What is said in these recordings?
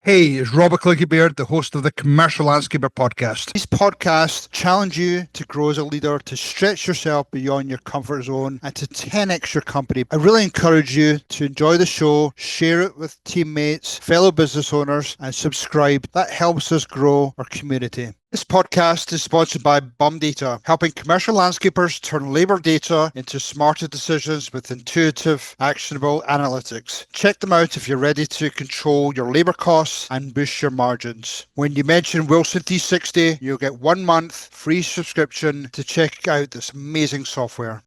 Hey, it's Robert Clickybeard, the host of the Commercial Landscaper podcast. These podcasts challenge you to grow as a leader, to stretch yourself beyond your comfort zone, and to 10x your company. I really encourage you to enjoy the show, share it with teammates, fellow business owners, and subscribe. That helps us grow our community. This podcast is sponsored by Bum Data, helping commercial landscapers turn labor data into smarter decisions with intuitive, actionable analytics. Check them out if you're ready to control your labor costs and boost your margins. When you mention Wilson T60, you'll get 1 month free subscription to check out this amazing software.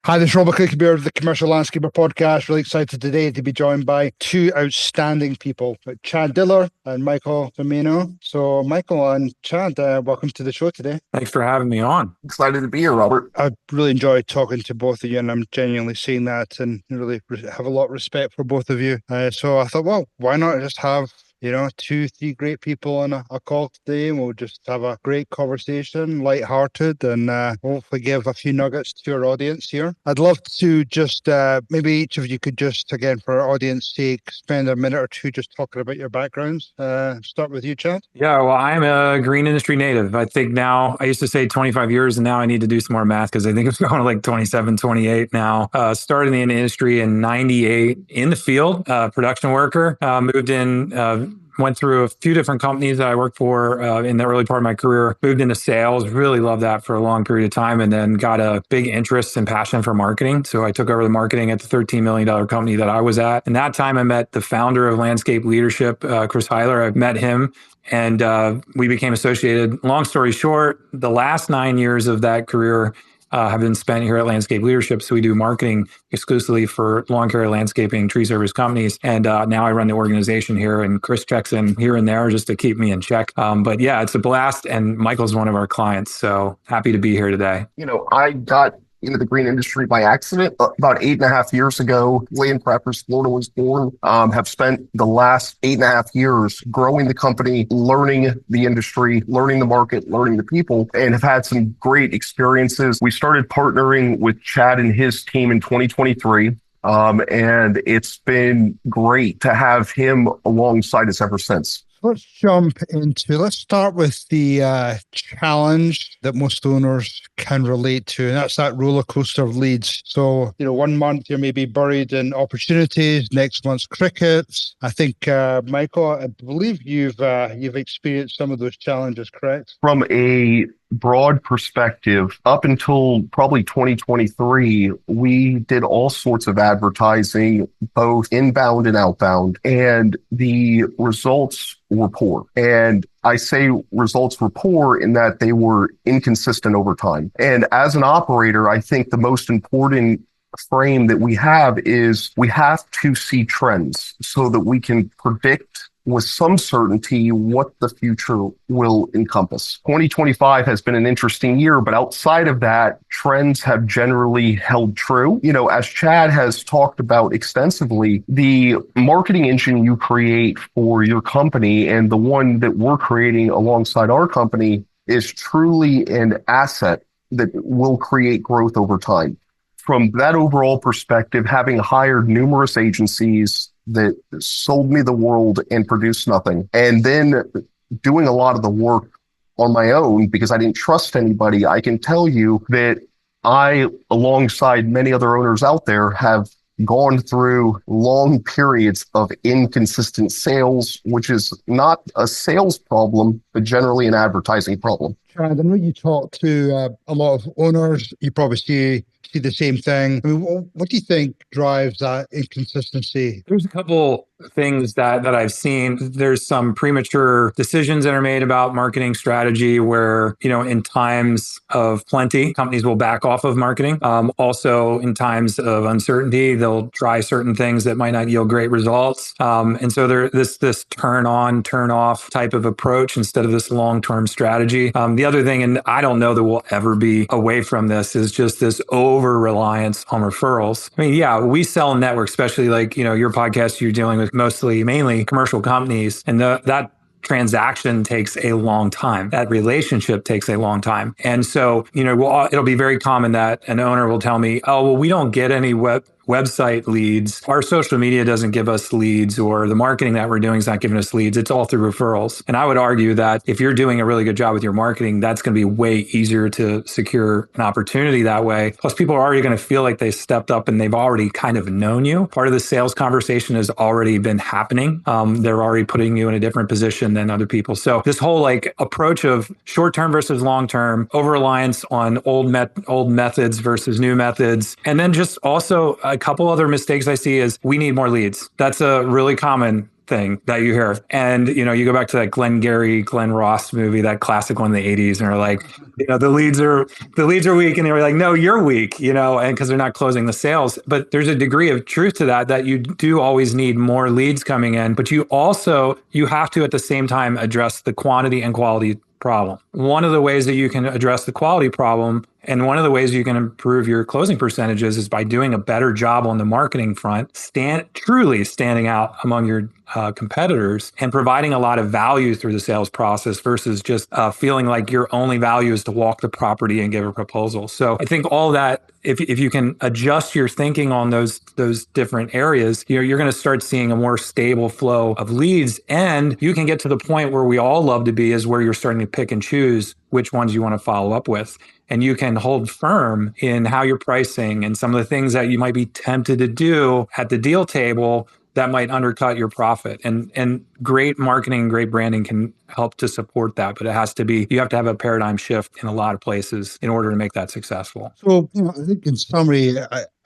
Hi, this is Robert Clickybeard of the Commercial Landscaper podcast. Really excited today to be joined by two outstanding people, Chad Diller and Michael Tomaino. So Michael and Chad, welcome to the show today. Thanks for having me on. Excited to be here, Robert. I really enjoyed talking to both of you, and I'm genuinely seeing that and really have a lot of respect for both of you. So I thought, well, why not just have 2-3 great people on a call today, and we'll just have a great conversation, lighthearted, and hopefully give a few nuggets to our audience here. I'd love to just maybe each of you could just, again, for our audience sake, spend a minute or two just talking about your backgrounds. Start with you, Chad. Yeah, well, I'm a green industry native. I think now, I used to say 25 years, and now I need to do some more math because I think it's going to like 27, 28 now. Started in the industry in 98 in the field, production worker, moved in, went through a few different companies that I worked for in the early part of my career, moved into sales, really loved that for a long period of time, and then got a big interest and passion for marketing. So I took over the marketing at the $13 million company that I was at. And that time I met the founder of Landscape Leadership, Chris Heiler. I met him and we became associated. Long story short, the last 9 years of that career have been spent here at Landscape Leadership. So we do marketing exclusively for lawn care, landscaping, tree service companies. And now I run the organization here, and Chris checks in here and there just to keep me in check. But yeah, it's a blast. And Michael's one of our clients. So happy to be here today. I got into the green industry by accident about 8.5 years ago. Landcrafters, Florida was born. Have spent the last 8.5 years growing the company, learning the industry, learning the market, learning the people, and have had some great experiences. We started partnering with Chad and his team in 2023. And it's been great to have him alongside us ever since. Let's start with the challenge that most owners can relate to, and that's that roller coaster of leads. So, 1 month you're maybe buried in opportunities, next month's crickets. I think, Michael, I believe you've experienced some of those challenges, correct? From a broad perspective, up until probably 2023, we did all sorts of advertising, both inbound and outbound, and the results were poor. And I say results were poor in that they were inconsistent over time. And as an operator, I think the most important frame that we have is we have to see trends so that we can predict with some certainty what the future will encompass. 2025 has been an interesting year, but outside of that, trends have generally held true. As Chad has talked about extensively, the marketing engine you create for your company and the one that we're creating alongside our company is truly an asset that will create growth over time. From that overall perspective, having hired numerous agencies that sold me the world and produced nothing, and then doing a lot of the work on my own because I didn't trust anybody, I can tell you that I, alongside many other owners out there, have gone through long periods of inconsistent sales, which is not a sales problem, but generally an advertising problem. Chad, I know you talk to a lot of owners. You probably see the same thing. I mean, what do you think drives that inconsistency? There's a couple things that I've seen. There's some premature decisions that are made about marketing strategy where, in times of plenty, companies will back off of marketing. Also, in times of uncertainty, they'll try certain things that might not yield great results. And so there's this turn on, turn off type of approach instead of this long-term strategy. The other thing, and I don't know that we'll ever be away from this, is just this over-reliance on referrals. I mean, yeah, we sell a network, especially like, your podcast, you're dealing with mainly commercial companies, and that transaction takes a long time. That relationship takes a long time. And so, it'll be very common that an owner will tell me, oh, well, we don't get any web website leads. Our social media doesn't give us leads, or the marketing that we're doing is not giving us leads. It's all through referrals. And I would argue that if you're doing a really good job with your marketing, that's going to be way easier to secure an opportunity that way. Plus, people are already going to feel like they stepped up and they've already kind of known you. Part of the sales conversation has already been happening. They're already putting you in a different position than other people. So this whole like approach of short-term versus long-term, over-reliance on old methods versus new methods. And then just also a couple other mistakes I see is we need more leads. That's a really common thing that you hear. And, you go back to that Glenn Ross movie, that classic one in the 80s, and they're like, the leads are weak. And they were like, no, you're weak, and because they're not closing the sales. But there's a degree of truth to that you do always need more leads coming in. But you have to at the same time address the quantity and quality problem. One of the ways that you can address the quality problem and one of the ways you can improve your closing percentages is by doing a better job on the marketing front, truly standing out among your competitors and providing a lot of value through the sales process versus just feeling like your only value is to walk the property and give a proposal. So I think all that, if you can adjust your thinking on those different areas, you're going to start seeing a more stable flow of leads, and you can get to the point where we all love to be, is where you're starting to pick and choose which ones you want to follow up with. And you can hold firm in how you're pricing and some of the things that you might be tempted to do at the deal table that might undercut your profit. And great marketing, great branding can help to support that. But you have to have a paradigm shift in a lot of places in order to make that successful. So, I think in summary,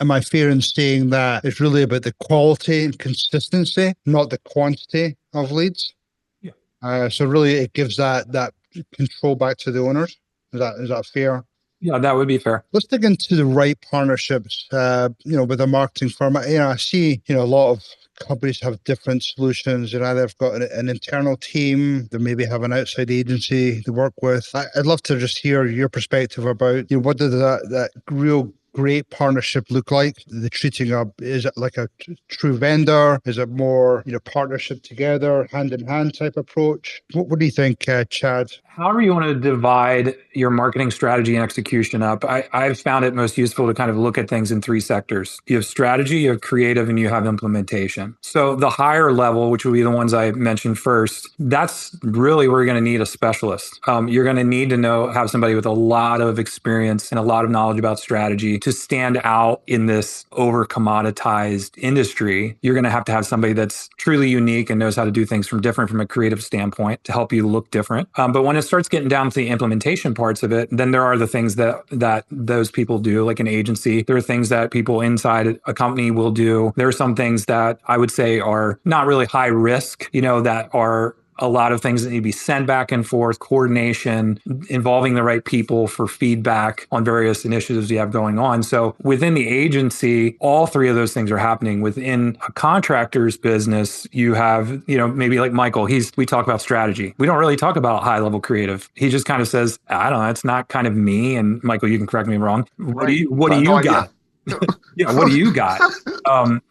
am I fair in saying that it's really about the quality and consistency, not the quantity of leads? Yeah. So really it gives that control back to the owners. Is that fair? Yeah, that would be fair. Let's dig into the right partnerships, with a marketing firm. I see, a lot of companies have different solutions. Either they've got an internal team, they maybe have an outside agency to work with. I'd love to just hear your perspective about, what does that real great partnership look like? The treating up, is it like a true vendor? Is it more, partnership together, hand in hand type approach? What do you think, Chad? However you want to divide your marketing strategy and execution up, I've found it most useful to kind of look at things in three sectors. You have strategy, you have creative, and you have implementation. So the higher level, which will be the ones I mentioned first, that's really where you're going to need a specialist. You're going to need to have somebody with a lot of experience and a lot of knowledge about strategy to stand out in this over commoditized industry. You're going to have somebody that's truly unique and knows how to do things from a creative standpoint to help you look different. But when it starts getting down to the implementation parts of it, then there are the things that those people do, like an agency. There are things that people inside a company will do. There are some things that I would say are not really high risk, that are a lot of things that need to be sent back and forth, coordination, involving the right people for feedback on various initiatives you have going on. So within the agency, all three of those things are happening. Within a contractor's business, you have, maybe like Michael, we talk about strategy. We don't really talk about high level creative. He just kind of says, I don't know, it's not kind of me. And Michael, you can correct me if I'm wrong. What do you got? Yeah, what do you got?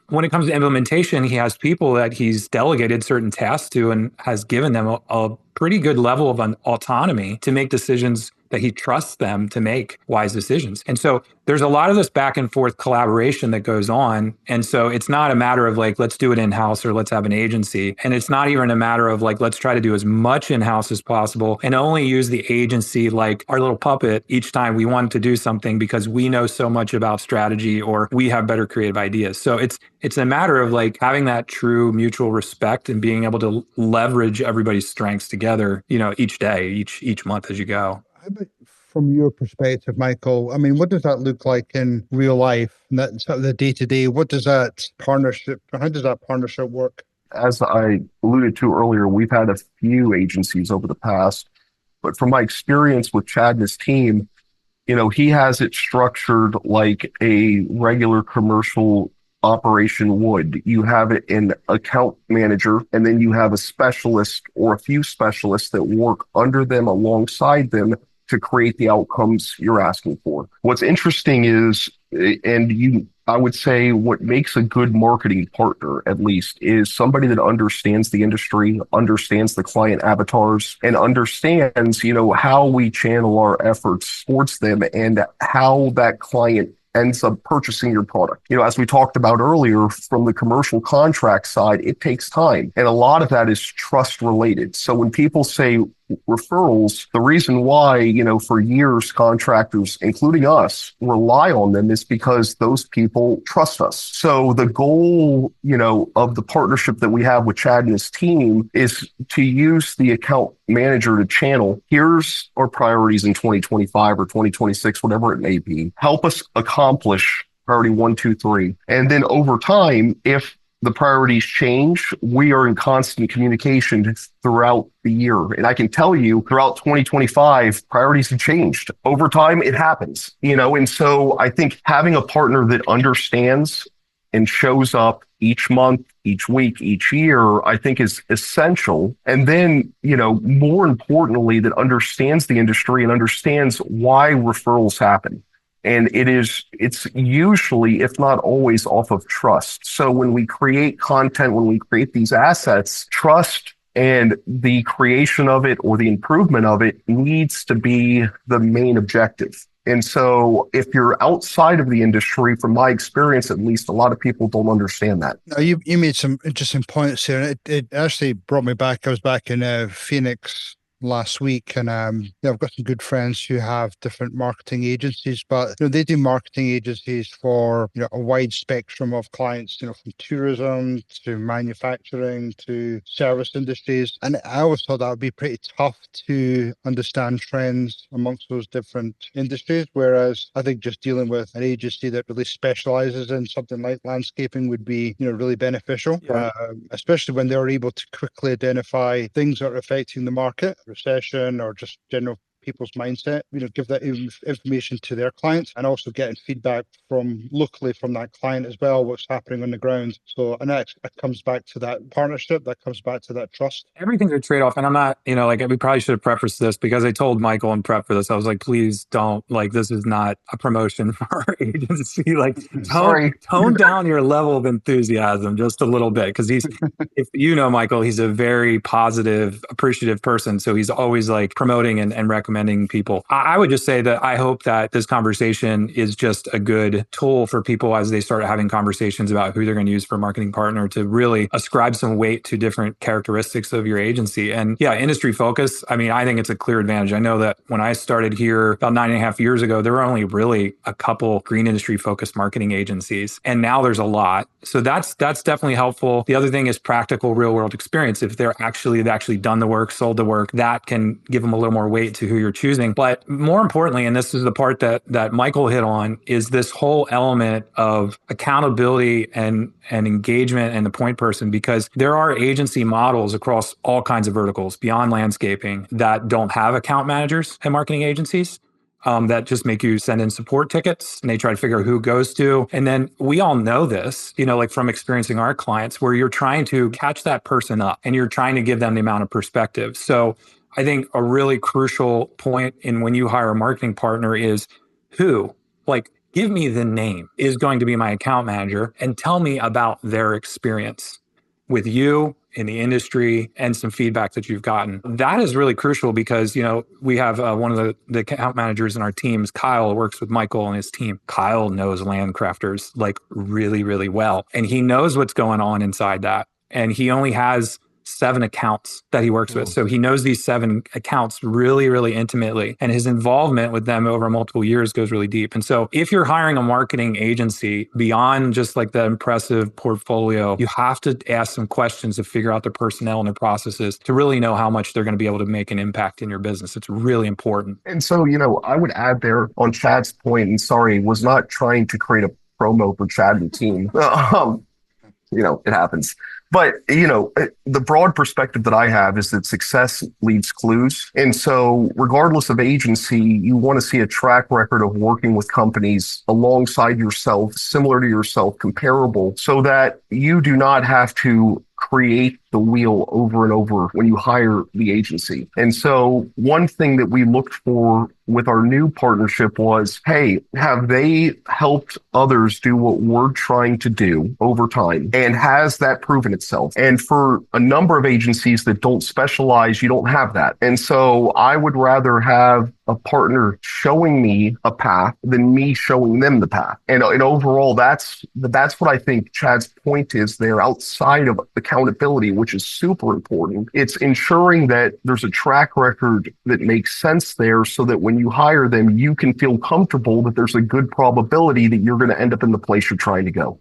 When it comes to implementation, he has people that he's delegated certain tasks to and has given them a pretty good level of autonomy to make decisions that he trusts them to make wise decisions. And so there's a lot of this back and forth collaboration that goes on. And so it's not a matter of like, let's do it in-house or let's have an agency. And it's not even a matter of like, let's try to do as much in-house as possible and only use the agency like our little puppet each time we want to do something because we know so much about strategy or we have better creative ideas. So it's a matter of like having that true mutual respect and being able to leverage everybody's strengths together, each day, each month as you go. How about from your perspective, Michael? I mean, what does that look like in real life? And that's the day-to-day. How does that partnership work? As I alluded to earlier, we've had a few agencies over the past, but from my experience with Chad and his team, he has it structured like a regular commercial operation would. You have it in account manager, and then you have a specialist or a few specialists that work under them, alongside them, to create the outcomes you're asking for. What's interesting is, I would say what makes a good marketing partner, at least, is somebody that understands the industry, understands the client avatars, and understands, how we channel our efforts towards them and how that client ends up purchasing your product. As we talked about earlier, from the commercial contract side, it takes time. And a lot of that is trust related. So when people say referrals, the reason why, for years, contractors, including us, rely on them is because those people trust us. So the goal, of the partnership that we have with Chad and his team is to use the account manager to channel, here's our priorities in 2025 or 2026, whatever it may be. Help us accomplish priority 1, 2, 3. And then over time, if the priorities change, we are in constant communication throughout the year. And I can tell you throughout 2025, priorities have changed. Over time, it happens, and so I think having a partner that understands and shows up each month, each week, each year, I think is essential. And then, more importantly, that understands the industry and understands why referrals happen. And it's usually, if not always, off of trust. So when we create content, when we create these assets, trust and the creation of it or the improvement of it needs to be the main objective. And so if you're outside of the industry, from my experience, at least, a lot of people don't understand that. Now, you made some interesting points here. It actually brought me back. I was back in Phoenix last week, and I've got some good friends who have different marketing agencies, but they do marketing agencies for a wide spectrum of clients, from tourism to manufacturing to service industries. And I always thought that would be pretty tough to understand trends amongst those different industries, whereas I think just dealing with an agency that really specializes in something like landscaping would be really beneficial. Yeah. Especially when they're able to quickly identify things that are affecting the market, recession, or just general people's mindset, give that information to their clients, and also getting feedback from locally from that client as well, what's happening on the ground. So, and that comes back to that partnership, that comes back to that trust. Everything's a trade-off. And I'm not, we probably should have prefaced this, because I told Michael in prep for this, I was like, please don't, this is not a promotion for our agency. Tone down your level of enthusiasm just a little bit. Because if Michael, he's a very positive, appreciative person. So he's always promoting and recommending people. I would just say that I hope that this conversation is just a good tool for people as they start having conversations about who they're going to use for a marketing partner, to really ascribe some weight to different characteristics of your agency. And yeah, industry focus. I think it's a clear advantage. I know that when I started here about 9.5 years ago, there were only really a couple green industry focused marketing agencies. And now there's a lot. So that's definitely helpful. The other thing is practical real world experience. If they've actually done the work, sold the work, that can give them a little more weight to who you're choosing. But more importantly, and this is the part that Michael hit on, is this whole element of accountability and engagement and the point person, because there are agency models across all kinds of verticals beyond landscaping that don't have account managers and marketing agencies. That just make you send in support tickets, and they try to figure out who goes to. And then we all know this, from experiencing our clients, where you're trying to catch that person up and you're trying to give them the amount of perspective. So I think a really crucial point in when you hire a marketing partner is who, give me the name, is going to be my account manager, and tell me about their experience with you in the industry and some feedback that you've gotten. That is really crucial because, we have one of the account managers in our teams, Kyle, works with Michael and his team. Kyle knows Landcrafters really, really well. And he knows what's going on inside that. And he only has 7 accounts that he works with. So he knows these 7 accounts really, really intimately. And his involvement with them over multiple years goes really deep. And so if you're hiring a marketing agency beyond just the impressive portfolio, you have to ask some questions to figure out their personnel and their processes to really know how much they're going to be able to make an impact in your business. It's really important. And so, I would add there on Chad's point, and sorry, was not trying to create a promo for Chad and team. It happens. But, the broad perspective that I have is that success leaves clues. And so regardless of agency, you want to see a track record of working with companies alongside yourself, similar to yourself, comparable, so that you do not have to create the wheel over and over when you hire the agency. And so one thing that we looked for with our new partnership was, hey, have they helped others do what we're trying to do over time? And has that proven itself? itself. And for a number of agencies that don't specialize, you don't have that. And so I would rather have a partner showing me a path than me showing them the path. And overall, that's what I think Chad's point is there outside of accountability, which is super important. It's ensuring that there's a track record that makes sense there so that when you hire them, you can feel comfortable that there's a good probability that you're going to end up in the place you're trying to go.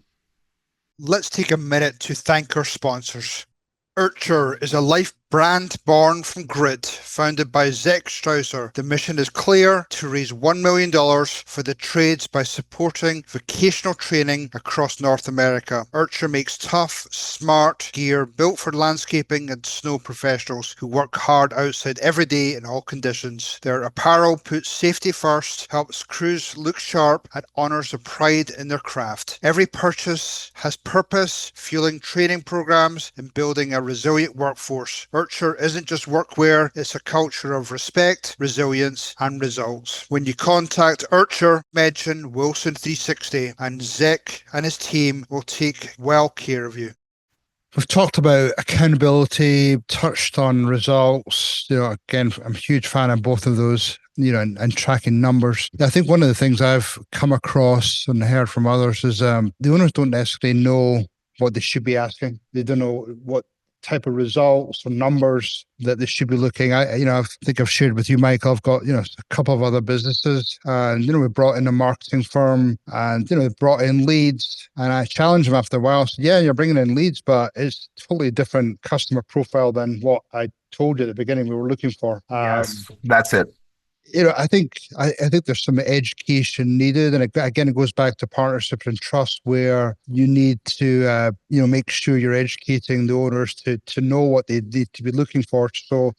Let's take a minute to thank our sponsors. Urcher is a life brand born from grit, founded by Zach Strausser. The mission is clear: to raise $1 million for the trades by supporting vocational training across North America. Urcher makes tough, smart gear built for landscaping and snow professionals who work hard outside every day in all conditions. Their apparel puts safety first, helps crews look sharp, and honors the pride in their craft. Every purchase has purpose, fueling training programs and building a resilient workforce. Urcher isn't just workwear, it's a culture of respect, resilience, and results. When you contact Urcher, mention Wilson360 and Zach and his team will take well care of you. We've talked about accountability, touched on results. Again, I'm a huge fan of both of those, and tracking numbers. I think one of the things I've come across and heard from others is the owners don't necessarily know what they should be asking. They don't know what type of results or numbers that they should be looking at. I think I've shared with you, Michael, I've got, a couple of other businesses and, we brought in a marketing firm and, they brought in leads, and I challenged them after a while. I said, yeah, you're bringing in leads, but it's totally different customer profile than what I told you at the beginning we were looking for. Yes, that's it. I think there's some education needed, and again, it goes back to partnership and trust, where you need to make sure you're educating the owners to know what they need to be looking for. So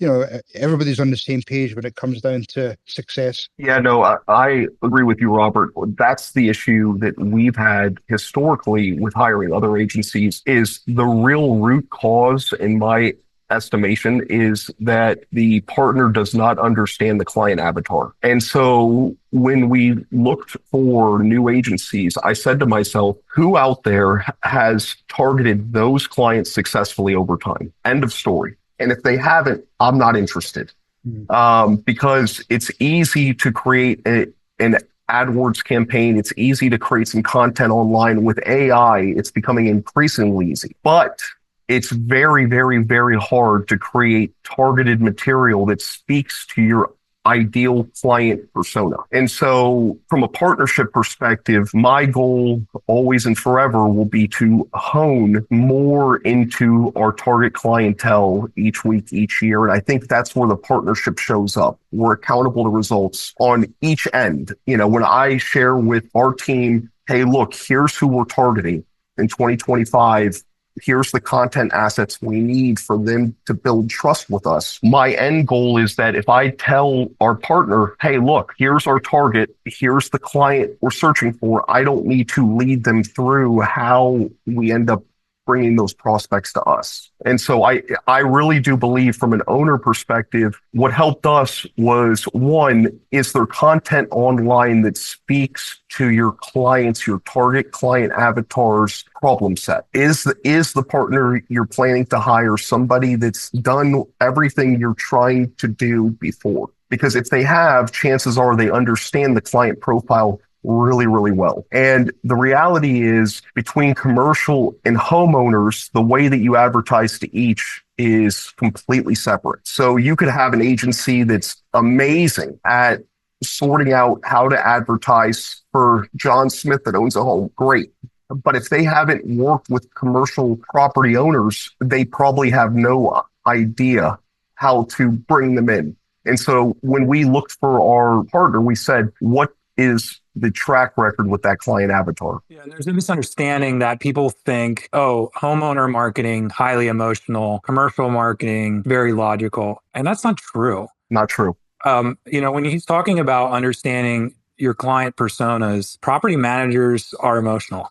everybody's on the same page when it comes down to success. Yeah, no, I agree with you, Robert. That's the issue that we've had historically with hiring other agencies. Is the real root cause, in my estimation, is that the partner does not understand the client avatar. And so when we looked for new agencies, I said to myself, who out there has targeted those clients successfully over time? End of story. And if they haven't, I'm not interested. Because it's easy to create an AdWords campaign. It's easy to create some content online. With AI, it's becoming increasingly easy. But it's very, very, very hard to create targeted material that speaks to your ideal client persona. And so from a partnership perspective, my goal always and forever will be to hone more into our target clientele each week, each year. And I think that's where the partnership shows up. We're accountable to results on each end. When I share with our team, hey, look, here's who we're targeting in 2025. Here's the content assets we need for them to build trust with us. My end goal is that if I tell our partner, hey, look, here's our target, here's the client we're searching for, I don't need to lead them through how we end up bringing those prospects to us. And so I really do believe, from an owner perspective, what helped us was, one, is there content online that speaks to your clients, your target client avatar's problem set? Is the partner you're planning to hire somebody that's done everything you're trying to do before? Because if they have, chances are they understand the client profile really, really well. And the reality is, between commercial and homeowners, the way that you advertise to each is completely separate. So you could have an agency that's amazing at sorting out how to advertise for John Smith that owns a home. Great. But if they haven't worked with commercial property owners, they probably have no idea how to bring them in. And so when we looked for our partner, we said, what is the track record with that client avatar? Yeah, there's a misunderstanding that people think, homeowner marketing, highly emotional, commercial marketing, very logical. And that's not true. Not true. When he's talking about understanding your client personas, property managers are emotional.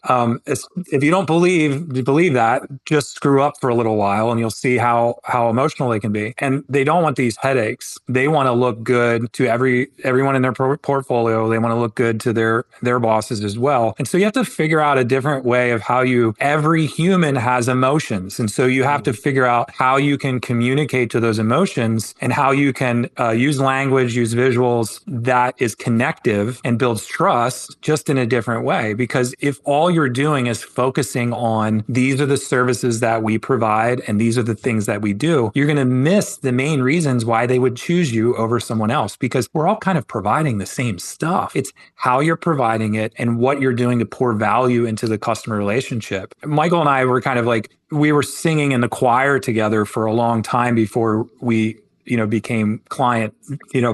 If you don't believe that, just screw up for a little while and you'll see how emotional they can be. And they don't want these headaches. They want to look good to everyone in their portfolio. They want to look good to their bosses as well. And so you have to figure out a different way of every human has emotions. And so you have to figure out how you can communicate to those emotions and how you can use language, use visuals that is connective and builds trust just in a different way. Because if all you're doing is focusing on these are the services that we provide and these are the things that we do, you're going to miss the main reasons why they would choose you over someone else, because we're all kind of providing the same stuff. It's how you're providing it and what you're doing to pour value into the customer relationship. Michael and I were kind of like, we were singing in the choir together for a long time before we became client,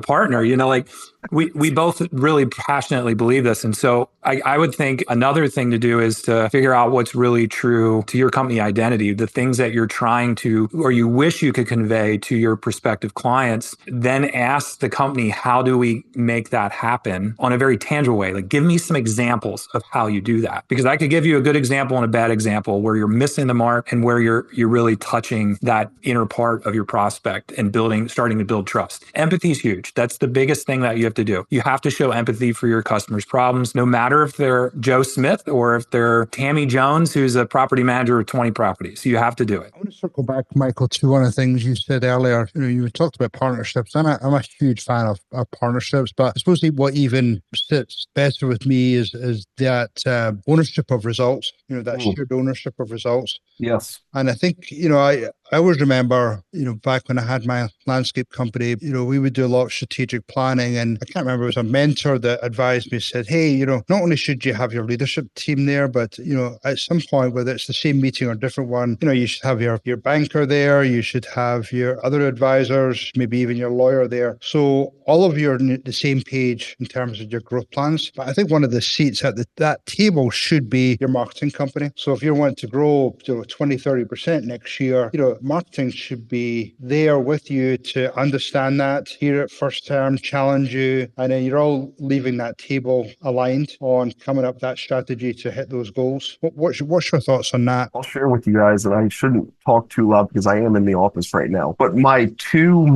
partner, like we both really passionately believe this. And so I would think another thing to do is to figure out what's really true to your company identity, the things that you're trying to, or you wish you could convey to your prospective clients, then ask the company, how do we make that happen on a very tangible way? Like, give me some examples of how you do that. Because I could give you a good example and a bad example where you're missing the mark and where you're really touching that inner part of your prospect and starting to build trust. Empathy is huge. That's the biggest thing that you have to do. You have to show empathy for your customers' problems, no matter if they're Joe Smith or if they're Tammy Jones, who's a property manager of 20 properties. You have to do it. I want to circle back, Michael, to one of the things you said earlier. You talked about partnerships, and I'm a huge fan of partnerships, but I suppose what even sits better with me is that ownership of results, that shared ownership of results. Yes. And I think, I always remember, back when I had my landscape company, we would do a lot of strategic planning. And I can't remember, it was a mentor that advised me, said, hey, not only should you have your leadership team there, but, at some point, whether it's the same meeting or a different one, you should have your banker there, you should have your other advisors, maybe even your lawyer there. So all of you are on the same page in terms of your growth plans. But I think one of the seats at that table should be your marketing company. So if you're wanting to grow 20, 30% next year, marketing should be there with you to understand that, hear it first term, challenge you, and then you're all leaving that table aligned on coming up that strategy to hit those goals. What's your thoughts on that? I'll share with you guys, and I shouldn't talk too loud because I am in the office right now. But my two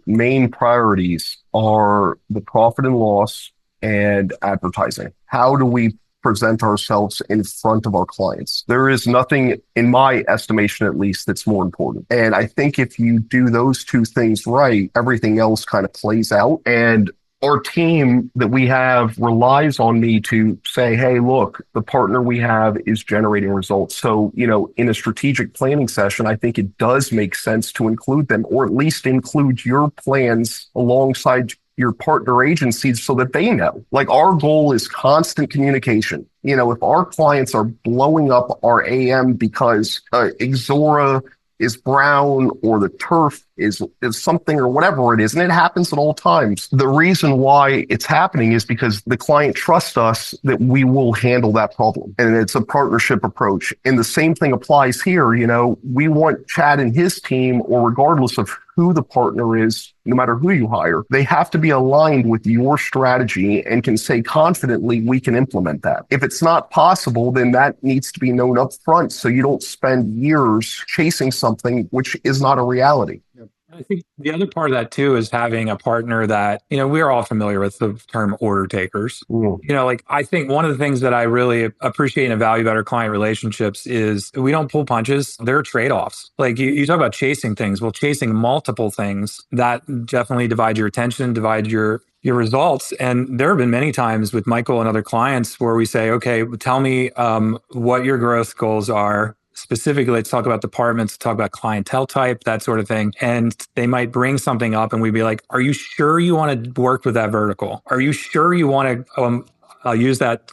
main priorities are the profit and loss and advertising. How do we present ourselves in front of our clients? There is nothing, in my estimation at least, that's more important. And I think if you do those two things right, everything else kind of plays out. And our team that we have relies on me to say, hey, look, the partner we have is generating results. So, in a strategic planning session, I think it does make sense to include them, or at least include your plans alongside your partner agencies so that they know. Like, our goal is constant communication. If our clients are blowing up our AM because Exora is brown or the turf is something or whatever it is, and it happens at all times. The reason why it's happening is because the client trusts us that we will handle that problem. And it's a partnership approach. And the same thing applies here. We want Chad and his team, or regardless of who the partner is, no matter who you hire, they have to be aligned with your strategy and can say confidently, we can implement that. If it's not possible, then that needs to be known up front so you don't spend years chasing something which is not a reality. I think the other part of that too is having a partner that, we're all familiar with the term order takers. I think one of the things that I really appreciate and value about our client relationships is we don't pull punches. There are trade-offs. Like you talk about chasing things. Well, chasing multiple things, that definitely divides your attention, divides your results. And there have been many times with Michael and other clients where we say, okay, tell me what your growth goals are. Specifically, let's talk about departments, talk about clientele type, that sort of thing. And they might bring something up and we'd be like, are you sure you want to work with that vertical? Are you sure you want to use that,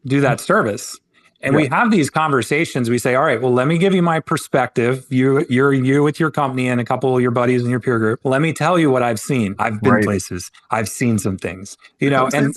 do that service? And we have these conversations. We say, all right, well, let me give you my perspective. You're with your company and a couple of your buddies in your peer group. Let me tell you what I've seen. I've been places. I've seen some things, and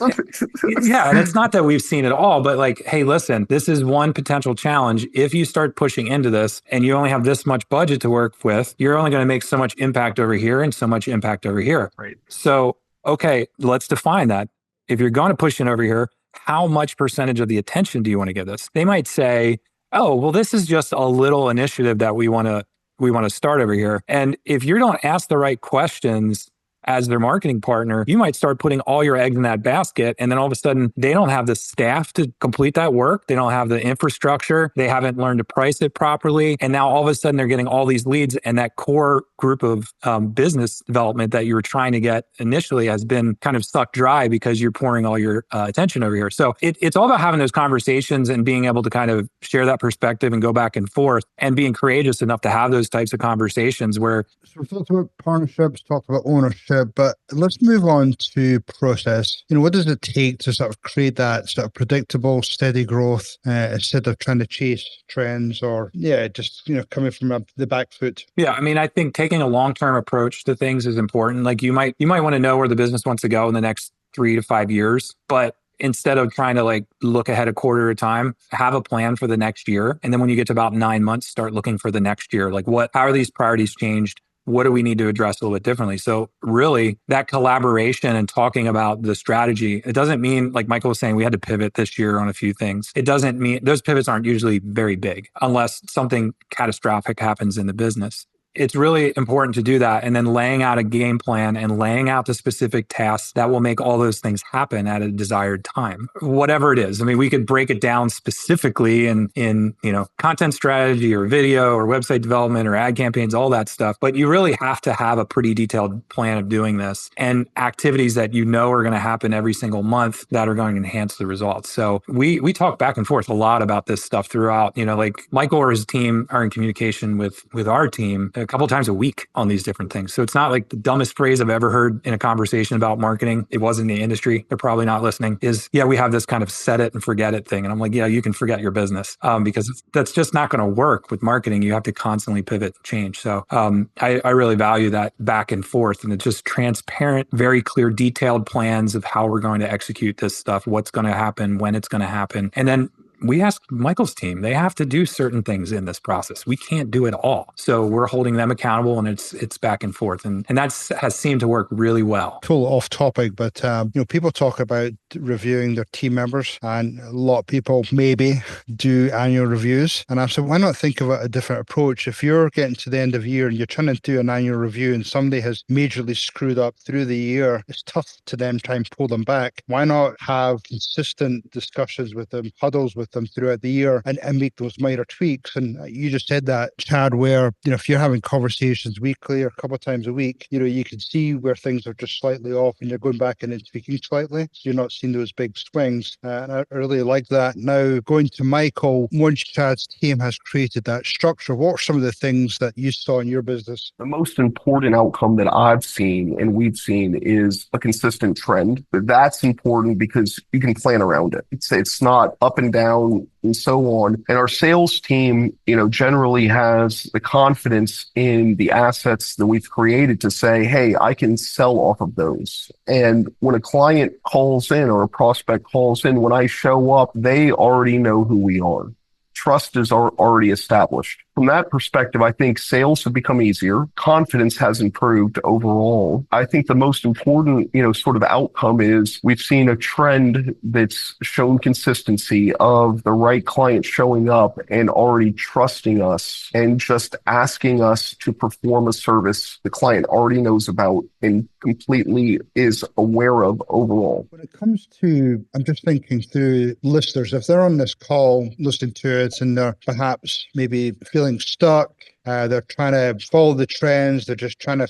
it's not that we've seen it all, but like, hey, listen, this is one potential challenge. If you start pushing into this and you only have this much budget to work with, you're only going to make so much impact over here and so much impact over here. Right. So, okay, let's define that. If you're going to push in over here, how much percentage of the attention do you want to give this? They might say, oh, well, this is just a little initiative that we want to start over here. And if you don't ask the right questions as their marketing partner, you might start putting all your eggs in that basket. And then all of a sudden, they don't have the staff to complete that work. They don't have the infrastructure. They haven't learned to price it properly. And now all of a sudden, they're getting all these leads. And that core group of business development that you were trying to get initially has been kind of sucked dry because you're pouring all your attention over here. So it's all about having those conversations and being able to kind of share that perspective and go back and forth and being courageous enough to have those types of conversations where. So we've talked about partnerships, talked about ownership, but let's move on to process. What does it take to sort of create that sort of predictable, steady growth instead of trying to chase trends or, just, coming from the back foot? Yeah. I mean, I think taking a long-term approach to things is important. Like you might want to know where the business wants to go in the next 3 to 5 years, but instead of trying to like look ahead a quarter at a time, have a plan for the next year. And then when you get to about 9 months, start looking for the next year. Like how are these priorities changed? What do we need to address a little bit differently? So really that collaboration and talking about the strategy, it doesn't mean, like Michael was saying, we had to pivot this year on a few things. It doesn't mean those pivots aren't usually very big unless something catastrophic happens in the business. It's really important to do that and then laying out a game plan and laying out the specific tasks that will make all those things happen at a desired time, whatever it is. I mean, we could break it down specifically in content strategy or video or website development or ad campaigns, all that stuff. But you really have to have a pretty detailed plan of doing this and activities that you know are going to happen every single month that are going to enhance the results. So we talk back and forth a lot about this stuff throughout, like Michael or his team are in communication with our team a couple times a week on these different things. So it's not like the dumbest phrase I've ever heard in a conversation about marketing. It was in the industry. They're probably not listening is, we have this kind of set it and forget it thing. And I'm like, you can forget your business because that's just not going to work with marketing. You have to constantly pivot and change. So I really value that back and forth. And it's just transparent, very clear, detailed plans of how we're going to execute this stuff, what's going to happen, when it's going to happen. And then we ask Michael's team, they have to do certain things in this process. We can't do it all. So we're holding them accountable and it's back and forth. And that has seemed to work really well. Total off topic, but people talk about reviewing their team members and a lot of people maybe do annual reviews. And I said, why not think of a different approach? If you're getting to the end of the year and you're trying to do an annual review and somebody has majorly screwed up through the year, it's tough to then try and pull them back. Why not have consistent discussions with them, huddles with them throughout the year and make those minor tweaks? And you just said that, Chad, where if you're having conversations weekly or a couple of times a week, you can see where things are just slightly off and you're going back and tweaking slightly. So you're not seeing those big swings. And I really like that. Now, going to Michael, once Chad's team has created that structure, what are some of the things that you saw in your business? The most important outcome that I've seen and we've seen is a consistent trend. That's important because you can plan around it. It's not up and down and so on. And our sales team, generally has the confidence in the assets that we've created to say, hey, I can sell off of those. And when a client calls in or a prospect calls in, when I show up, they already know who we are. Trust is already established. From that perspective, I think sales have become easier. Confidence has improved overall. I think the most important, sort of outcome is we've seen a trend that's shown consistency of the right client showing up and already trusting us and just asking us to perform a service the client already knows about and completely is aware of overall. When it comes to, I'm just thinking through listeners, if they're on this call listening to it and they're perhaps maybe feeling stuck, they're trying to follow the trends, they're just trying to,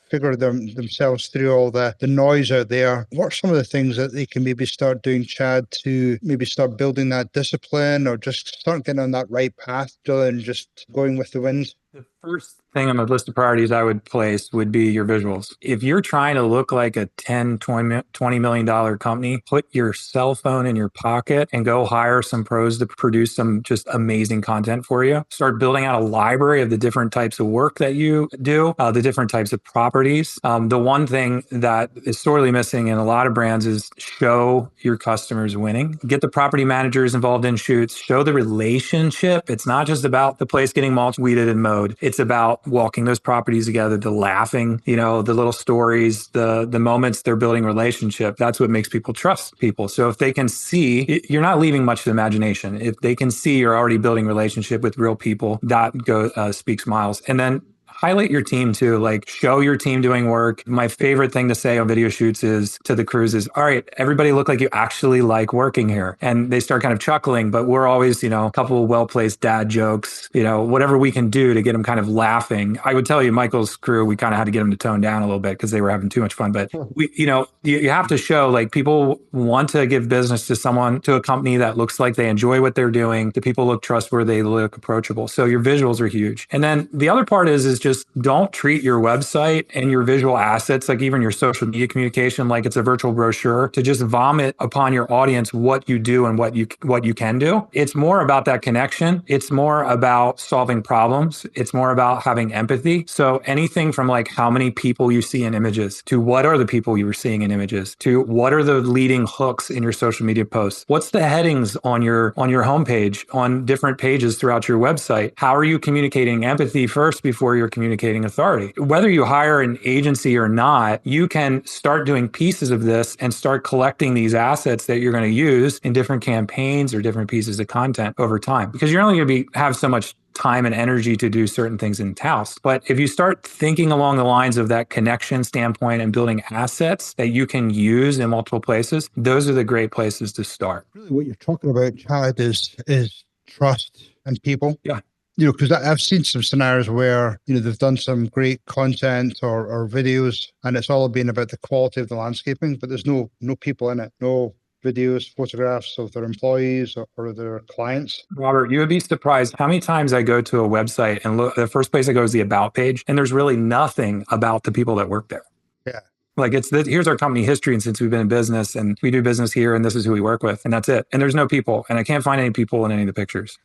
figure themselves through all the noise out there. What are some of the things that they can maybe start doing, Chad, to maybe start building that discipline or just start getting on that right path rather than just going with the wind? The first thing on the list of priorities I would place would be your visuals. If you're trying to look like a $10, $20 million company, put your cell phone in your pocket and go hire some pros to produce some just amazing content for you. Start building out a library of the different types of work that you do, the different types of properties. The one thing that is sorely missing in a lot of brands is show your customers winning. Get the property managers involved in shoots. Show the relationship. It's not just about the place getting mulch, weeded, and mowed. mode. It's about walking those properties together, the laughing, the little stories, the moments they're building relationship. That's what makes people trust people. So if they can see, you're not leaving much to the imagination. If they can see you're already building relationship with real people, that speaks miles. And then highlight your team too, like show your team doing work. My favorite thing to say on video shoots is to the crews is, all right, everybody look like you actually like working here. And they start kind of chuckling, but we're always, a couple of well-placed dad jokes, whatever we can do to get them kind of laughing. I would tell you, Michael's crew, we kind of had to get them to tone down a little bit because they were having too much fun. But you have to show like people want to give business to a company that looks like they enjoy what they're doing. The people look trustworthy, they look approachable. So your visuals are huge. And then the other part is just don't treat your website and your visual assets, like even your social media communication, like it's a virtual brochure to just vomit upon your audience what you do and what you can do. It's more about that connection. It's more about solving problems. It's more about having empathy. So anything from like how many people you see in images to what are the people you were seeing in images to what are the leading hooks in your social media posts? What's the headings on your homepage, on different pages throughout your website? How are you communicating empathy first before you're communicating authority? Whether you hire an agency or not, you can start doing pieces of this and start collecting these assets that you're going to use in different campaigns or different pieces of content over time, because you're only going to have so much time and energy to do certain things in-house. But if you start thinking along the lines of that connection standpoint and building assets that you can use in multiple places, those are the great places to start. Really what you're talking about, Chad, is trust and people. Yeah. Because I've seen some scenarios where, they've done some great content or videos, and it's all been about the quality of the landscaping, but there's no people in it, no videos, photographs of their employees or their clients. Robert, you would be surprised how many times I go to a website and look, the first place I go is the about page, and there's really nothing about the people that work there. Yeah. Like here's our company history, and since we've been in business and we do business here and this is who we work with and that's it. And there's no people, and I can't find any people in any of the pictures.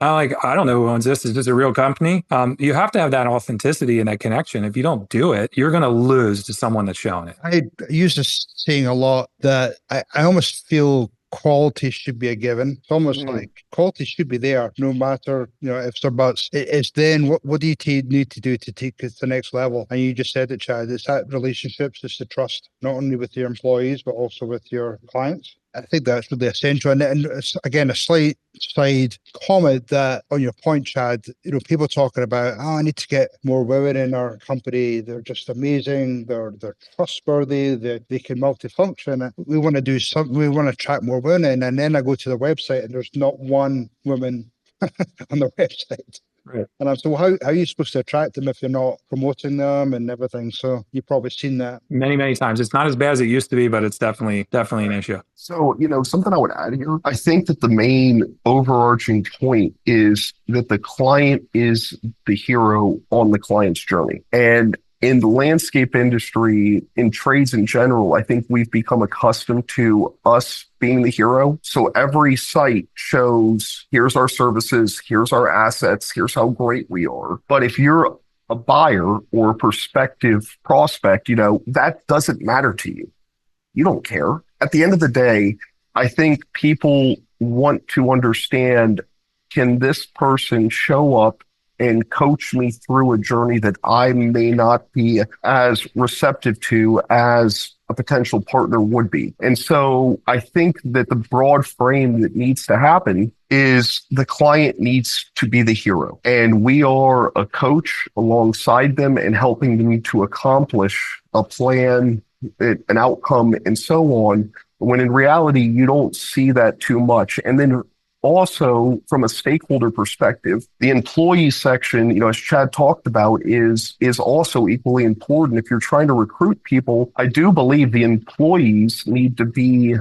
I don't know who owns this. Is this a real company? You have to have that authenticity and that connection. If you don't do it, you're going to lose to someone that's showing it. I use this saying a lot that I almost feel quality should be a given. It's almost like quality should be there no matter, ifs or buts. It's then what do you need to do to take it to the next level? And you just said it, Chad. It's that relationships, it's the trust, not only with your employees, but also with your clients. I think that's really essential. And it's, again, a slight side comment that on your point, Chad, people talking about, I need to get more women in our company. They're just amazing. They're trustworthy. They can multifunction. We want to do something. We want to attract more women. And then I go to the website and there's not one woman on the website. Right. And I'm so how are you supposed to attract them if you're not promoting them and everything? So you've probably seen that many, many times. It's not as bad as it used to be, but it's definitely an issue. So, something I would add here, I think that the main overarching point is that the client is the hero on the client's journey. And in the landscape industry, in trades in general, I think we've become accustomed to us being the hero. So every site shows, here's our services, here's our assets, here's how great we are. But if you're a buyer or a prospective prospect, that doesn't matter to you. You don't care. At the end of the day, I think people want to understand, can this person show up and coach me through a journey that I may not be as receptive to as a potential partner would be. And so I think that the broad frame that needs to happen is the client needs to be the hero. And we are a coach alongside them and helping them to accomplish a plan, an outcome, and so on, when in reality, you don't see that too much. And then also, from a stakeholder perspective, the employee section, as Chad talked about, is also equally important. If you're trying to recruit people, I do believe the employees need to be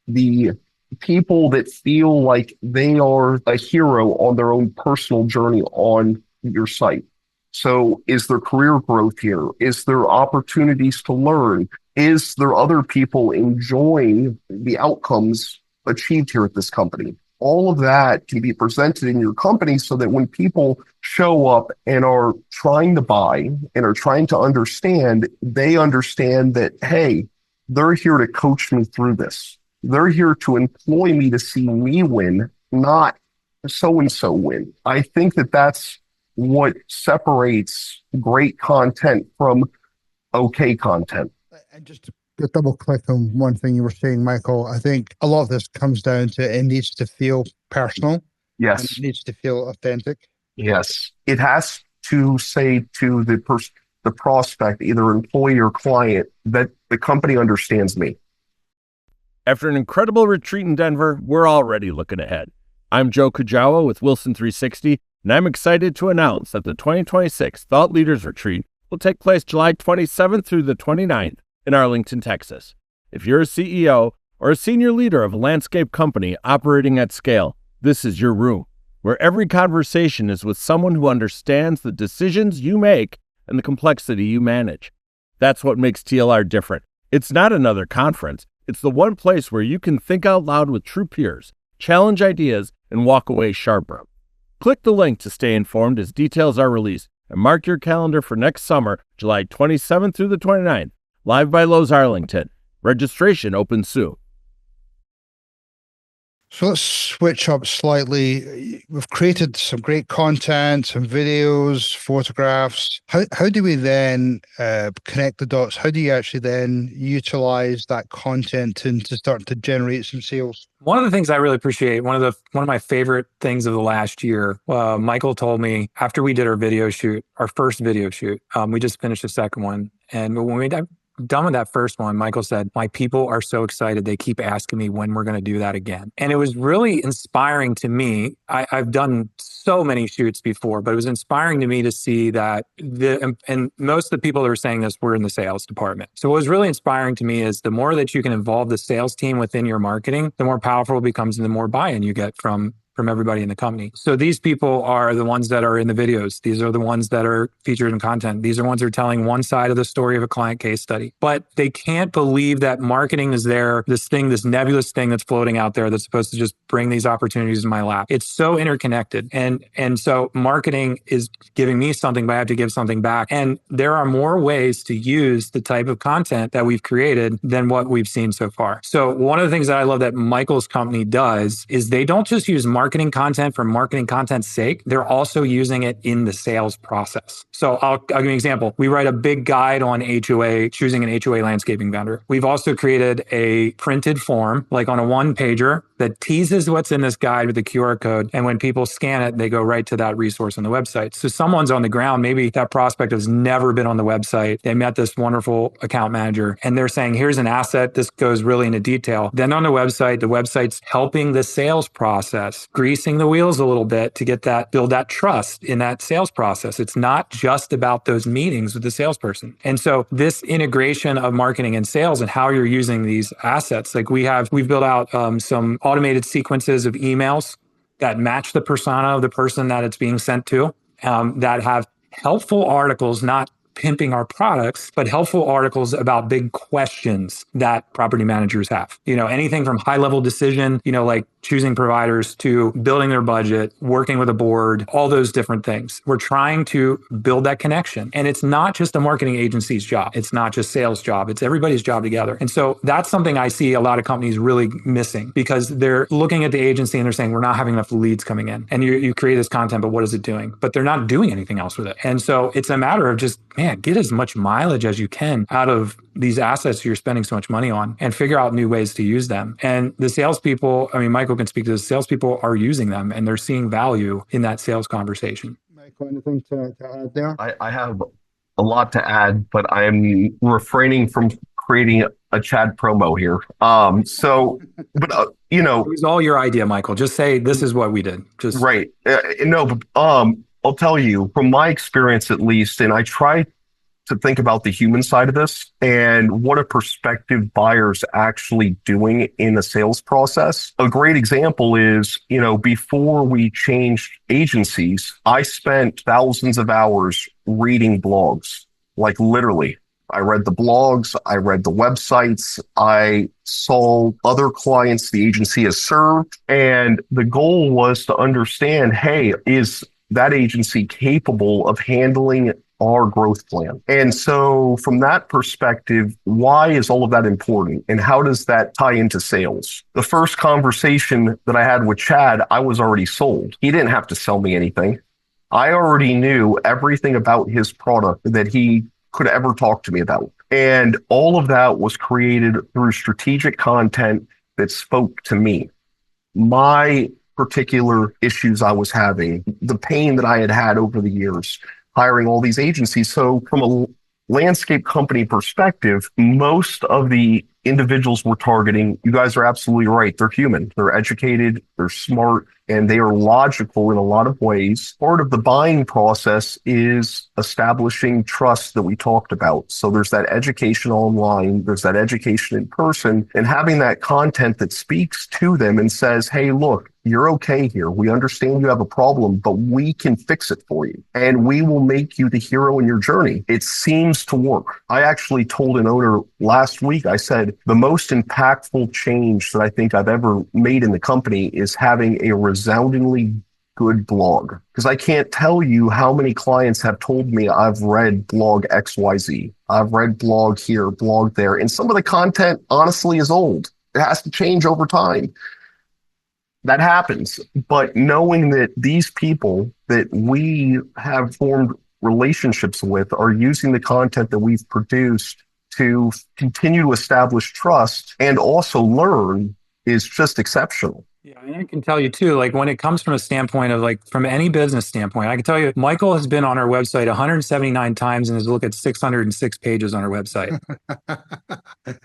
the people that feel like they are a hero on their own personal journey on your site. So is there career growth here? Is there opportunities to learn? Is there other people enjoying the outcomes achieved here at this company? All of that can be presented in your company so that when people show up and are trying to buy and are trying to understand, they understand that, hey, they're here to coach me through this. They're here to employ me to see me win, not so-and-so win. I think that that's what separates great content from okay content. And just to double click on one thing you were saying, Michael, I think a lot of this comes down to it needs to feel personal. And Yes. it needs to feel authentic. Yes. It has to say to the prospect, either employee or client, that the company understands me. After an incredible retreat in Denver, we're already looking ahead. I'm Joe Kujawa with Wilson 360, and I'm excited to announce that the 2026 Thought Leaders Retreat will take place July 27th through the 29th in Arlington, Texas. If you're a CEO or a senior leader of a landscape company operating at scale, this is your room, where every conversation is with someone who understands the decisions you make and the complexity you manage. That's what makes TLR different. It's not another conference. It's the one place where you can think out loud with true peers, challenge ideas, and walk away sharper. Click the link to stay informed as details are released, and mark your calendar for next summer, July 27th through the 29th, live by Lowe's Arlington. Registration opens soon. So let's switch up slightly. We've created some great content, some videos, photographs. How do we then connect the dots? How do you actually then utilize that content to start to generate some sales? One of the things I really appreciate, one of my favorite things of the last year, Michael told me after we did our first video shoot, we just finished the second one. And when we got done with that first one, Michael said, my people are so excited. They keep asking me when we're going to do that again. And it was really inspiring to me. I've done so many shoots before, but it was inspiring to me to see that and most of the people that were saying this were in the sales department. So what was really inspiring to me is the more that you can involve the sales team within your marketing, the more powerful it becomes and the more buy-in you get from everybody in the company. So these people are the ones that are in the videos. These are the ones that are featured in content. These are ones that are telling one side of the story of a client case study. But they can't believe that marketing is there, this nebulous thing that's floating out there that's supposed to just bring these opportunities in my lap. It's so interconnected. And so marketing is giving me something, but I have to give something back. And there are more ways to use the type of content that we've created than what we've seen so far. So one of the things that I love that Michael's company does is they don't just use marketing content for marketing content's sake. They're also using it in the sales process. So I'll give you an example. We write a big guide on HOA, choosing an HOA landscaping vendor. We've also created a printed form, like on a one-pager, that teases what's in this guide with the QR code. And when people scan it, they go right to that resource on the website. So someone's on the ground, maybe that prospect has never been on the website. They met this wonderful account manager and they're saying, here's an asset. This goes really into detail. Then on the website's helping the sales process, greasing the wheels a little bit to build that trust in that sales process. It's not just about those meetings with the salesperson. And so this integration of marketing and sales and how you're using these assets, like we've built out some automated sequences of emails that match the persona of the person that it's being sent to, that have helpful articles, not pimping our products, but helpful articles about big questions that property managers have. Anything from high-level decision, like choosing providers, to building their budget, working with a board, all those different things. We're trying to build that connection. And it's not just a marketing agency's job. It's not just sales job. It's everybody's job together. And so that's something I see a lot of companies really missing, because they're looking at the agency and they're saying, we're not having enough leads coming in. And you create this content, but what is it doing? But they're not doing anything else with it. And so it's a matter of just, get as much mileage as you can out of these assets you're spending so much money on and figure out new ways to use them. And the salespeople, Michael can speak to this, salespeople are using them and they're seeing value in that sales conversation. Michael, anything to add there? I have a lot to add, but I'm refraining from creating a Chad promo here. It was all your idea, Michael. Just say, this is what we did. Right. I'll tell you from my experience, at least, and I try to think about the human side of this and what a prospective buyer's actually doing in the sales process. A great example is, before we changed agencies, I spent thousands of hours reading blogs, like literally. I read the blogs, I read the websites, I saw other clients the agency has served, and the goal was to understand, hey, is that agency capable of handling our growth plan? And so from that perspective, why is all of that important? And how does that tie into sales? The first conversation that I had with Chad, I was already sold. He didn't have to sell me anything. I already knew everything about his product that he could ever talk to me about. And all of that was created through strategic content that spoke to me. My particular issues I was having, the pain that I had had over the years, hiring all these agencies. So from a landscape company perspective, most of the individuals we're targeting, you guys are absolutely right. They're human, they're educated, they're smart, and they are logical in a lot of ways. Part of the buying process is establishing trust that we talked about. So there's that education online, there's that education in person, and having that content that speaks to them and says, hey, look, you're okay here. We understand you have a problem, but we can fix it for you. And we will make you the hero in your journey. It seems to work. I actually told an owner last week, I said, the most impactful change that I think I've ever made in the company is having a resoundingly good blog. Because I can't tell you how many clients have told me I've read blog XYZ. I've read blog here, blog there. And some of the content honestly is old. It has to change over time. That happens. But knowing that these people that we have formed relationships with are using the content that we've produced to continue to establish trust and also learn is just exceptional. Yeah, and I can tell you too, like when it comes from a standpoint of like from any business standpoint, I can tell you Michael has been on our website 179 times and has looked at 606 pages on our website.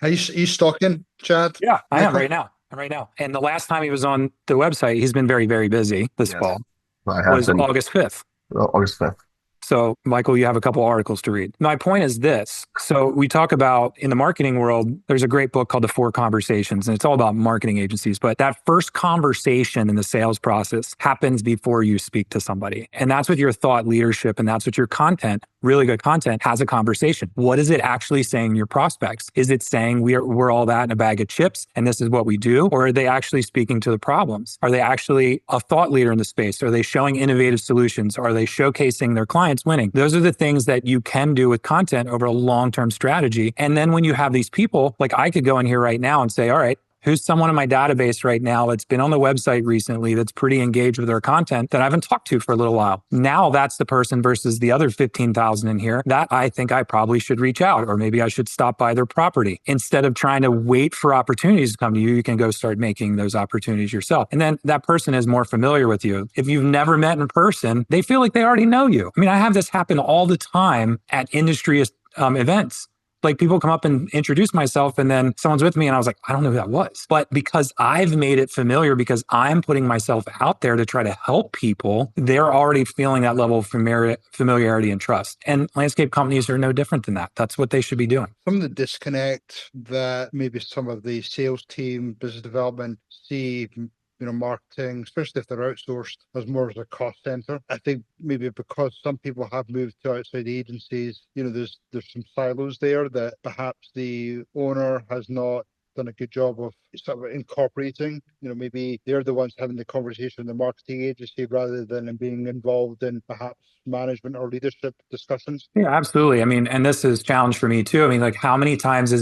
Are you stalking, Chad? Yeah, I am right now. Right now. And the last time he was on the website, he's been very, very busy this fall, was August 5th. August 5th. So, Michael, you have a couple articles to read. My point is this. So we talk about in the marketing world, there's a great book called The Four Conversations, and it's all about marketing agencies. But that first conversation in the sales process happens before you speak to somebody. And that's with your thought leadership. And that's with your content. Really good content has a conversation. What is it actually saying to your prospects? Is it saying we're all that in a bag of chips and this is what we do? Or are they actually speaking to the problems? Are they actually a thought leader in the space? Are they showing innovative solutions? Are they showcasing their clients winning? Those are the things that you can do with content over a long-term strategy. And then when you have these people, like I could go in here right now and say, all right, who's someone in my database right now that's been on the website recently that's pretty engaged with their content that I haven't talked to for a little while? Now that's the person versus the other 15,000 in here that I think I probably should reach out, or maybe I should stop by their property. Instead of trying to wait for opportunities to come to you, you can go start making those opportunities yourself. And then that person is more familiar with you. If you've never met in person, they feel like they already know you. I mean, I have this happen all the time at industry events. Like people come up and introduce myself and then someone's with me and I was like, I don't know who that was. But because I've made it familiar, because I'm putting myself out there to try to help people, they're already feeling that level of familiarity and trust. And landscape companies are no different than that. That's what they should be doing. Some of the disconnect that maybe some of the sales team, business development see, marketing, especially if they're outsourced, as more as a cost center. I think maybe because some people have moved to outside agencies, there's some silos there that perhaps the owner has not done a good job of sort of incorporating. Maybe they're the ones having the conversation in the marketing agency rather than being involved in perhaps management or leadership discussions. Yeah, absolutely. I mean, and this is a challenge for me too. I mean, like how many times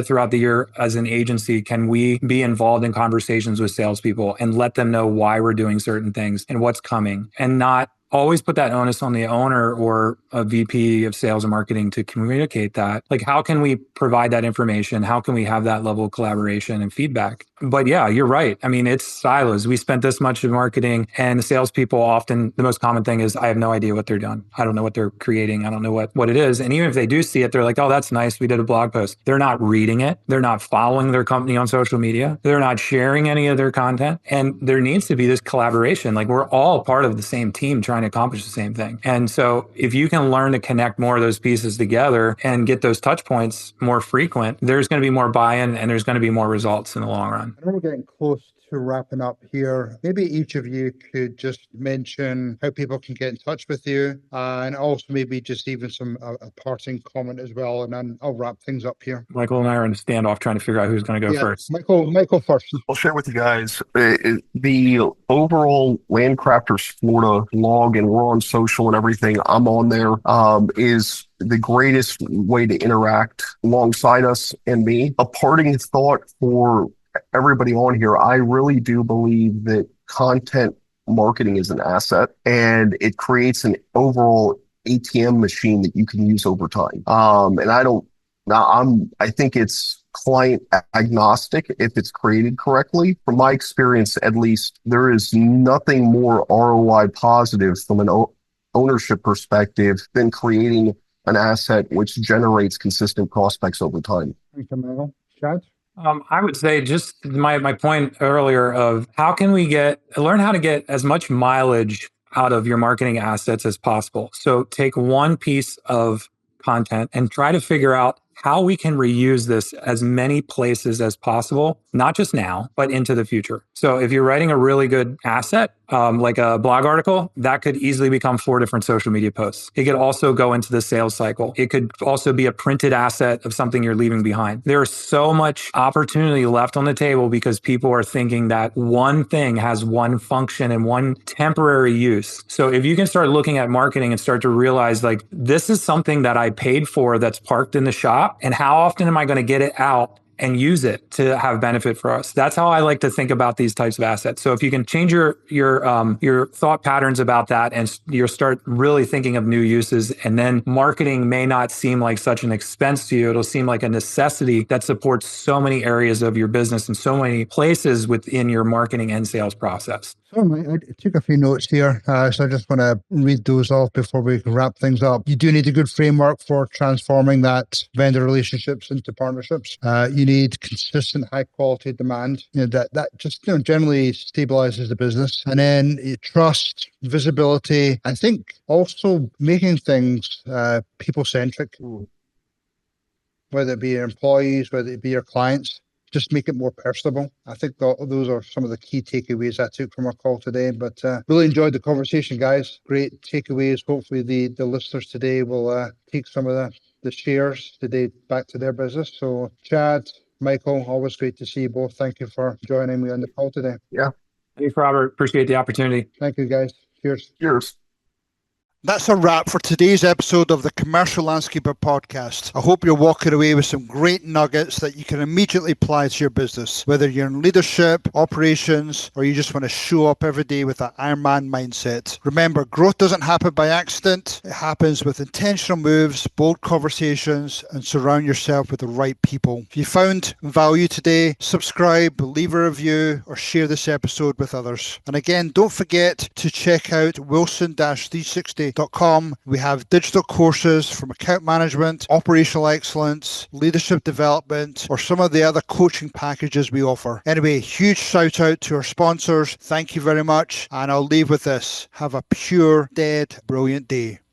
throughout the year as an agency can we be involved in conversations with salespeople and let them know why we're doing certain things and what's coming, and not always put that onus on the owner or a VP of sales and marketing to communicate that. Like, how can we provide that information? How can we have that level of collaboration and feedback? But yeah, you're right. I mean, it's silos. We spent this much in marketing, and the salespeople often, the most common thing is, I have no idea what they're doing. I don't know what they're creating. I don't know what it is. And even if they do see it, they're like, oh, that's nice. We did a blog post. They're not reading it. They're not following their company on social media. They're not sharing any of their content. And there needs to be this collaboration. Like we're all part of the same team trying to accomplish the same thing. And so if you can learn to connect more of those pieces together and get those touch points more frequent, there's going to be more buy-in and there's going to be more results in the long run. I know we're getting close to wrapping up here. Maybe each of you could just mention how people can get in touch with you, and also maybe just even a parting comment as well, and then I'll wrap things up here. Michael and I are in a standoff trying to figure out who's going to go first. Michael first. I'll share with you guys the overall Landcrafters Florida blog, and we're on social and everything. I'm on there. Is the greatest way to interact alongside us and me. A parting thought for everybody on here, I really do believe that content marketing as an asset, and it creates an overall ATM machine that you can use over time. And I think it's client agnostic if it's created correctly. From my experience, at least, there is nothing more ROI positive from an ownership perspective than creating an asset which generates consistent prospects over time. Thank you, Michael. Chad? I would say just my point earlier of how can we learn how to get as much mileage out of your marketing assets as possible. So take one piece of content and try to figure out how we can reuse this as many places as possible, not just now, but into the future. So if you're writing a really good asset, like a blog article, that could easily become 4 different social media posts. It could also go into the sales cycle. It could also be a printed asset of something you're leaving behind. There's so much opportunity left on the table because people are thinking that one thing has one function and one temporary use. So if you can start looking at marketing and start to realize, like, this is something that I paid for that's parked in the shop, and how often am I going to get it out and use it to have benefit for us? That's how I like to think about these types of assets. So if you can change your thought patterns about that and you start really thinking of new uses, and then marketing may not seem like such an expense to you. It'll seem like a necessity that supports so many areas of your business and so many places within your marketing and sales process. So I took a few notes here, so I just want to read those off before we wrap things up. You do need a good framework for transforming that vendor relationships into partnerships. You need consistent, high quality demand. That just generally stabilizes the business. And then trust, visibility. I think also making things people centric, whether it be your employees, whether it be your clients. Just make it more personable. I think those are some of the key takeaways I took from our call today. But really enjoyed the conversation, guys. Great takeaways. Hopefully the listeners today will take some of the shares today back to their business. So Chad, Michael, always great to see you both. Thank you for joining me on the call today. Yeah. Thanks, Robert. Appreciate the opportunity. Thank you, guys. Cheers. Cheers. That's a wrap for today's episode of the Commercial Landscaper podcast. I hope you're walking away with some great nuggets that you can immediately apply to your business, whether you're in leadership, operations, or you just want to show up every day with that Ironman mindset. Remember, growth doesn't happen by accident. It happens with intentional moves, bold conversations, and surround yourself with the right people. If you found value today, subscribe, leave a review, or share this episode with others. And again, don't forget to check out wilson-360.com. We have digital courses from account management, operational excellence, leadership development, or some of the other coaching packages we offer. Anyway, huge shout out to our sponsors. Thank you very much. And I'll leave with this. Have a pure, dead, brilliant day.